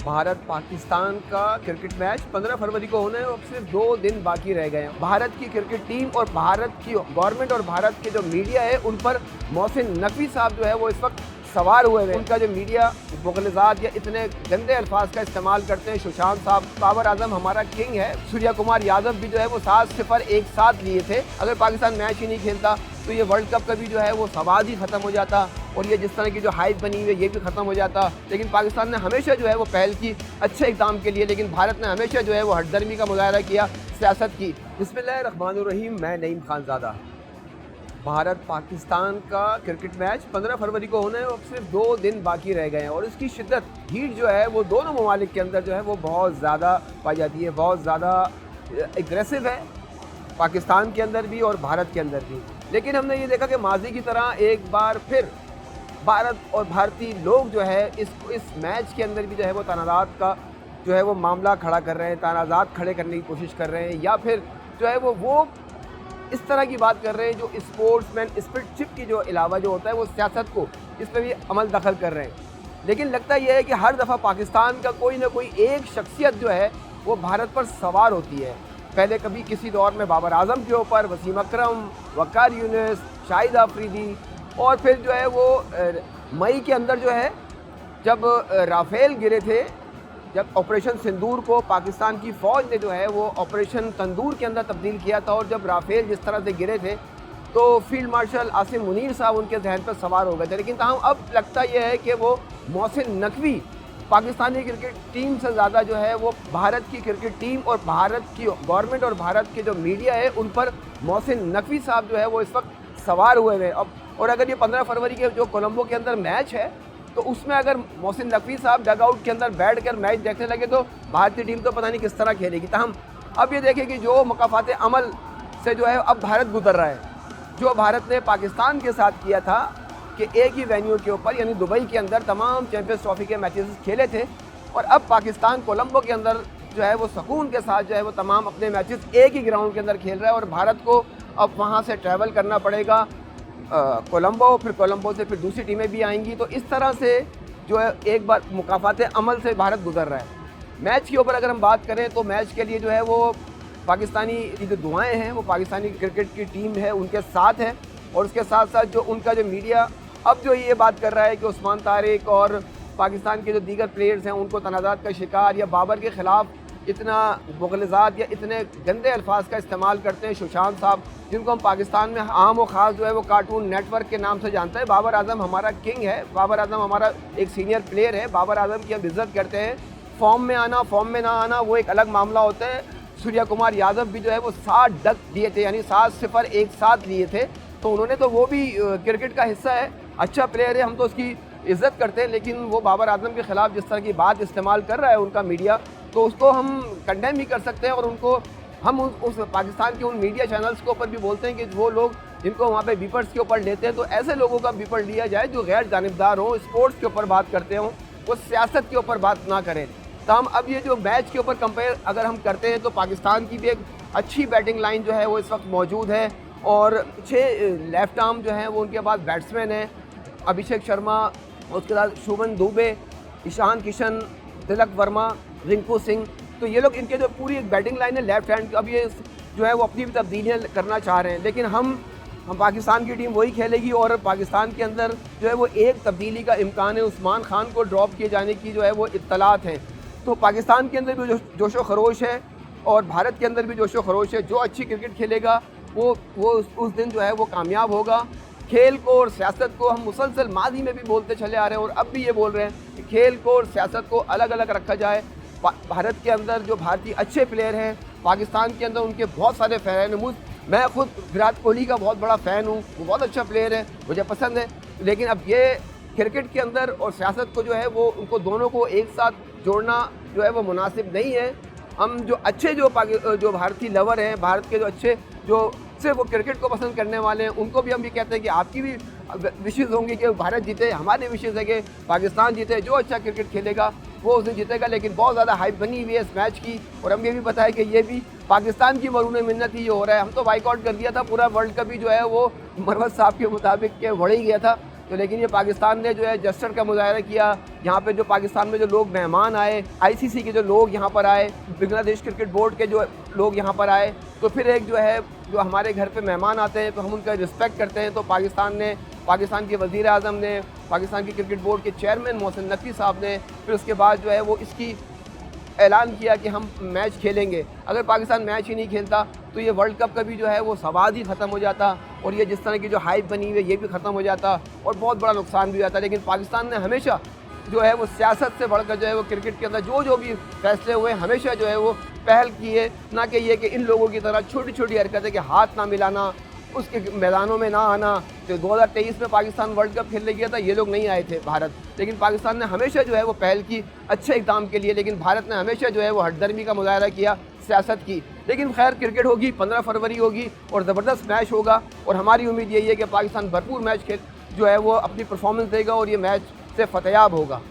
भारत पाकिस्तान का cricket match 15 फरवरी को होना है और सिर्फ 2 दिन बाकी रह गए हैं। भारत की क्रिकेट टीम और भारत की गवर्नमेंट और भारत के जो मीडिया है उन पर मोहसिन नकवी साहब जो है वो इस वक्त सवार हुए हैं। उनका जो मीडिया मुगलजात या इतने गंदे अल्फाज का इस्तेमाल करते हैं। सुशांत साहब बाबर आजम हमारा किंग है, सूर्या कुमार यादव भी जो है वो 7-0 एक साथ लिए थे। अगर पाकिस्तान मैच ही नहीं खेलता तो ये वर्ल्ड कप का भी जो है वो सवाल ही ख़त्म हो जाता और ये जिस तरह की जो हाइप बनी हुई है ये भी ख़त्म हो जाता। लेकिन पाकिस्तान ने हमेशा जो है वो पहल की अच्छे इक़दाम के लिए, लेकिन भारत ने हमेशा जो है वो हटदर्मी का मुजाहरा किया, सियासत की। बिस्मिल्लाहिर्रहमानिर्रहीम, मैं नईम खानज़ादा। भारत पाकिस्तान का क्रिकेट मैच 15 फरवरी को होना है और सिर्फ 2 दिन बाकी रह गए हैं और इसकी शिद्दत हीट जो है वो दोनों ममालिक के अंदर जो है वो बहुत ज़्यादा पाई जाती है, बहुत ज़्यादा एग्रेसिव है, पाकिस्तान के अंदर भी और भारत के अंदर भी। लेकिन हमने ये देखा कि माजी की तरह एक बार फिर भारत और भारतीय लोग जो है इस मैच के अंदर भी जो है वो तनाज़ात का जो है वो मामला खड़ा कर रहे हैं, तनाज़ात खड़े करने की कोशिश कर रहे हैं, या फिर जो है वो इस तरह की बात कर रहे हैं जो स्पोर्ट्समैन स्पिरिटशिप की जो अलावा जो होता है वो सियासत को इस पर भी अमल दखल कर रहे हैं। लेकिन लगता यह है कि हर दफ़ा पाकिस्तान का कोई ना कोई एक शख्सियत जो है वो भारत पर सवार होती है। पहले कभी किसी दौर में बाबर आजम के ऊपर वसीम अकरम, वक़ार यूनुस, शाहिद आफरीदी, और फिर जो है वो मई के अंदर जो है जब राफेल गिरे थे, जब ऑपरेशन सिंदूर को पाकिस्तान की फ़ौज ने जो है वो ऑपरेशन तंदूर के अंदर तब्दील किया था, और जब राफेल जिस तरह से गिरे थे तो फील्ड मार्शल आसिम मुनीर साहब उनके जहन पर सवार हो गए थे। लेकिन ताहम अब लगता यह है कि वो मोहसिन नकवी पाकिस्तानी क्रिकेट टीम से ज़्यादा जो है वो भारत की क्रिकेट टीम और भारत की गवर्नमेंट और भारत के जो मीडिया है उन पर मोहसिन नकवी साहब जो है वो इस वक्त सवार हुए हैं। अब और अगर ये 15 फरवरी के जो कोलंबो के अंदर मैच है तो उसमें अगर मोहसिन नकवी साहब डग आउट के अंदर बैठ कर मैच देखने लगे तो भारतीय टीम तो पता नहीं किस तरह खेलेगी। ताहम अब ये देखें कि जो मकाफात अमल से जो है अब भारत गुजर रहा है, जो भारत ने पाकिस्तान के साथ किया था कि एक ही वेन्यू के ऊपर यानी दुबई के अंदर तमाम चैंपियंस ट्रॉफी के मैचेस खेले थे, और अब पाकिस्तान कोलंबो के अंदर जो है वो सुकून के साथ जो है वो तमाम अपने मैचेस एक ही ग्राउंड के अंदर खेल रहा है। और भारत को अब वहाँ से ट्रैवल करना पड़ेगा कोलंबो, फिर कोलंबो से फिर दूसरी टीमें भी आएंगी। तो इस तरह से जो है एक बार मुकाफात अमल से भारत गुजर रहा है। मैच के ऊपर अगर हम बात करें तो मैच के लिए जो है वो पाकिस्तानी जो दुआएं हैं वो पाकिस्तानी क्रिकेट की टीम है उनके साथ है, और उसके साथ साथ जो उनका जो मीडिया अब जो ये बात कर रहा है कि उस्मान तारिक और पाकिस्तान के जो दीगर प्लेयर्स हैं उनको तनाज़ात का शिकार या बाबर के ख़िलाफ़ इतना मुगलजात या इतने गंदे अल्फाज का इस्तेमाल करते हैं। सुशांत साहब जिनको हम पाकिस्तान में आम व ख़ास जो है वो कार्टून नेटवर्क के नाम से जानते हैं। बाबर आजम हमारा किंग है, बाबर आजम हमारा एक सीनियर प्लेयर है, बाबर आजम की हम इज़्ज़त करते हैं। फॉर्म में आना फॉर्म में ना आना वो एक अलग मामला होता है। सूर्या कुमार यादव भी जो है वो 60 डक दिए थे, यानी 7-0 एक साथ लिए थे, तो उन्होंने तो वो भी क्रिकेट का हिस्सा है, अच्छा प्लेयर है, हम तो उसकी इज़्ज़त करते हैं। लेकिन वो बाबर आजम के ख़िलाफ़ जिस तरह की बात इस्तेमाल कर रहा है उनका मीडिया, तो उसको हम कंडेम भी कर सकते हैं, और उनको हम उस पाकिस्तान के उन मीडिया चैनल्स के ऊपर भी बोलते हैं कि वो लोग जिनको वहाँ पे बीपर्स के ऊपर लेते हैं तो ऐसे लोगों का बीपर लिया जाए जो गैर जानिबदार हों, स्पोर्ट्स के ऊपर बात करते हों, वो सियासत के ऊपर बात ना करें। तो हम अब ये जो मैच के ऊपर कंपेयर अगर हम करते हैं तो पाकिस्तान की भी एक अच्छी बैटिंग लाइन जो है वो इस वक्त मौजूद है, और 6 लेफ्ट आर्म जो हैं वो उनके पास बैट्समैन हैं, अभिषेक शर्मा, उसके बाद शुभन दुबे, ईशान किशन, तिलक वर्मा, रिंकू सिंह, तो ये लोग इनके जो पूरी एक बैटिंग लाइन है लेफ्ट हैंड, अब ये जो है वो अपनी भी तब्दीलियाँ करना चाह रहे हैं। लेकिन हम पाकिस्तान की टीम वही खेलेगी, और पाकिस्तान के अंदर जो है वो एक तब्दीली का इम्कान है, उस्मान खान को ड्रॉप किए जाने की जो है वो इत्तलात हैं। तो पाकिस्तान के अंदर भी जोशो खरोश है और भारत के अंदर भी जोशो खरोश है। जो अच्छी क्रिकेट खेलेगा वो उस दिन जो है वो कामयाब होगा। खेल को और सियासत को हम मुसलसल माजी में भी बोलते चले आ रहे हैं और अब भी ये बोल रहे हैं कि खेल को और सियासत को अलग अलग रखा जाए। भारत के अंदर जो भारतीय अच्छे प्लेयर हैं, पाकिस्तान के अंदर उनके बहुत सारे फ़ैन हैं। मैं खुद विराट कोहली का बहुत बड़ा फ़ैन हूँ, वो बहुत अच्छा प्लेयर है, मुझे पसंद है। लेकिन अब ये क्रिकेट के अंदर और सियासत को जो है वो उनको दोनों को एक साथ जोड़ना जो है वो मुनासिब नहीं है। हम जो अच्छे जो भारतीय लवर हैं, भारत के जो अच्छे जो सिर्फ वो क्रिकेट को पसंद करने वाले हैं, उनको भी हम ये कहते हैं कि आपकी भी विशेज़ होंगी कि भारत जीते, हमारी विशेज़ है कि पाकिस्तान जीते। जो अच्छा क्रिकेट खेलेगा वो उस दिन जीतेगा। लेकिन बहुत ज़्यादा हाइप बनी हुई है इस मैच की, और हम ये भी बताया कि ये भी पाकिस्तान की मरून मिन्नत ही जो हो रहा है। हम तो बाइकआउट कर दिया था, पूरा वर्ल्ड कप ही जो है वो मरवत साहब के मुताबिक के बढ़ ही गया था। तो लेकिन ये पाकिस्तान ने जो है जस्टर का मुजाहरा किया। यहाँ पे जो पाकिस्तान में जो लोग मेहमान आए, आईसीसी के जो लोग यहाँ पर आए, बांग्लादेश क्रिकेट बोर्ड के जो लोग यहाँ पर आए, तो फिर एक जो है जो हमारे घर पे मेहमान आते हैं तो हम उनका रिस्पेक्ट करते हैं। तो पाकिस्तान के वज़ीर आज़म ने, पाकिस्तान के क्रिकेट बोर्ड के चेयरमैन मोहसिन नकवी साहब ने फिर उसके बाद जो है वो इसकी ऐलान किया कि हम मैच खेलेंगे। अगर पाकिस्तान मैच ही नहीं खेलता तो ये वर्ल्ड कप का भी जो है वो सवाद ही ख़त्म हो जाता और ये जिस तरह की जो हाइप बनी हुई है ये भी ख़त्म हो जाता और बहुत बड़ा नुकसान भी हो जाता। लेकिन पाकिस्तान ने हमेशा जो है वो सियासत से बढ़कर जो है वो क्रिकेट के अंदर जो भी फैसले हुए हमेशा जो है वो पहल की है, ना कि ये कि इन लोगों की तरह छोटी छोटी हरकतें कि हाथ ना मिलाना, उसके मैदानों में ना आना। तो 2023 में पाकिस्तान वर्ल्ड कप खेलने गया था, ये लोग नहीं आए थे भारत, लेकिन पाकिस्तान ने हमेशा जो है वो पहल की अच्छे इक़दाम के लिए, लेकिन भारत ने हमेशा जो है वो हठधर्मी का मुजाहरा किया, सियासत की। लेकिन खैर क्रिकेट होगी, 15 फरवरी होगी और ज़बरदस्त मैच होगा और हमारी उम्मीद यही है कि पाकिस्तान भरपूर मैच जो है वो अपनी परफॉर्मेंस देगा और ये मैच से फतेयाब होगा।